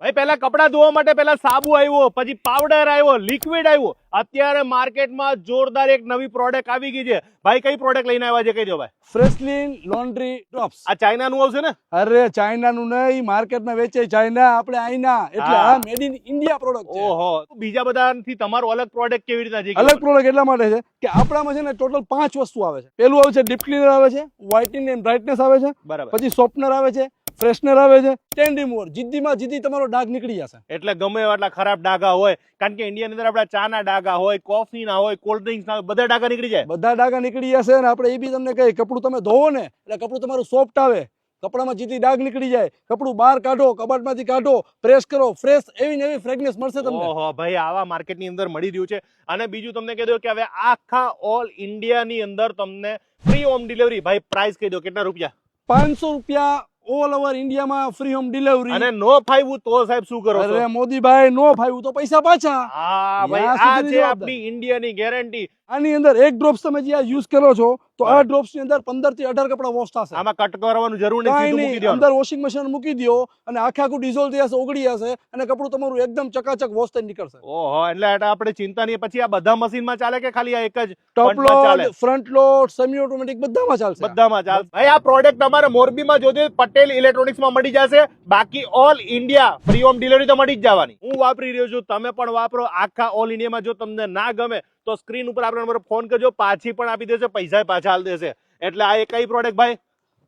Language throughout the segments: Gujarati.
ભાઈ પહેલા કપડા ધોવા માટે પહેલા સાબુ આવ્યો, પછી પાવડર આવ્યો, લિક્વિડ આવ્યો, અત્યારે માર્કેટમાં જોરદાર એક નવી પ્રોડક્ટ આવી ગઈ છે. ભાઈ કઈ પ્રોડક્ટ લઈને આવ્યા છે કહી દો ભાઈ. ફ્રેશલીન લોન્ડ્રી ડ્રોપ્સ. આ ચાઇનાનું આવશે ને? અરે ચાઇનાનું નહીં, માર્કેટમાં વેચે ચાઇના, આપણે આઈના, એટલે આ મેડ ઇન ઇન્ડિયા પ્રોડક્ટ છે. ઓહો, બીજા બધાથી તમારું અલગ પ્રોડક્ટ કેવી રીતના છે? અલગ પ્રોડક્ટ એટલા માટે છે કે આપણામાં છે ને ટોટલ 5 વસ્તુ આવે છે. પેલું આવે છે ડીપ ક્લીનર આવે છે, વ્હાઇટનિંગ એન્ડ બ્રાઇટનેસ આવે છે, બરાબર. પછી સોફ્ટનર આવે છે, ફ્રેશનર આવે છે, ટેન રિમૂવર. જીદ્દીમાં જીદ્દી તમારો ડાઘ નીકળી જશે. એટલે ગમે એટલા ખરાબ ડાઘા હોય, કારણ કે ઇન્ડિયાની અંદર આપડા ચાના ડાઘા હોય, કોફીના હોય, કોલ્ડ ડ્રિંક્સના હોય, બધા ડાઘા નીકળી જાય. બધા ડાઘા નીકળી જશે. અને આપણે એ બી તમને કહીએ, કપડું તમે ધોવો ને એટલે કપડું તમારું સોફ્ટ આવે, કપડામાં જીતી ડાઘ નીકળી જાય. કપડું બહાર કાઢો, કબાટમાંથી કાઢો, પ્રેસ કરો, ફ્રેશ એવી નવી ફ્રેગ્રન્સ મળશે તમને. ઓહો ભાઈ, આવા માર્કેટની અંદર મળી રહ્યું છે. અને બીજું તમને કહી દો કે હવે આખા ઓલ ઇન્ડિયાની અંદર તમને ફ્રી હોમ ડિલિવરી. ભાઈ પ્રાઇસ કહી દો, કેટલા રૂપિયા? 500 રૂપિયા ઓલ ઓવર ઇન્ડિયામાં ફ્રી હોમ ડિલિવરી. અને નો ફાવ્યું તો સાહેબ શું કરો છો? અરે મોદીભાઈ, નો ફાવ્યું તો પૈસા પાછા. હા ભાઈ, ત્યાં આ સુધીની છે જવાબદારી. આપણી ઇન્ડિયાની ગેરંટી. આની અંદર એક ડ્રોપ્સ તમે જે યુઝ કરો છો તો આ ડ્રોપ્સ ની અંદર 15 થી 18 કપડા વોશ થશે. આમાં કટ કરવાનું જરૂર નહીં, કાંઈ સીધું મૂકી નહીં, દેવાનું. અંદર વોશિંગ મશીન મૂકી દો અને આખે આખું ડિઝોલ્વ થઈ જશે, ઓગળી જશે અને કપડું તમારું એકદમ ચકાચક વોશ થઈ નીકળશે. ઓહો, એટલે આપણે ચિંતા નહીં. પછી આ બધા મશીનમાં ચાલે કે ખાલી આ એક જ ટોપ ફ્રન્ટમાં ચાલે? Load, front load, semi automatic બધામાં ચાલશે. બધામાં ચાલે. ભાઈ આ પ્રોડક્ટ તમારે મોરબીમાં જોજો, પટેલ ઇલેક્ટ્રોનિક્સમાં મળી જશે. બાકી all India free home delivery તો મળી જ જવાની. હું વાપરી રહ્યો છું, તમે પણ વાપરો. આખા ઓલ ઇન્ડિયામાં જો તમને ના ગમે તો સ્ક્રીન ઉપર આપણા નંબર ફોન કરજો, પાછી પણ આપી દેશે, પૈસા પાછા આલી દેશે. એટલે આ એક કઈ પ્રોડક્ટ ભાઈ?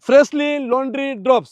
ફ્રેશલી લોન્ડ્રી ડ્રોપ્સ.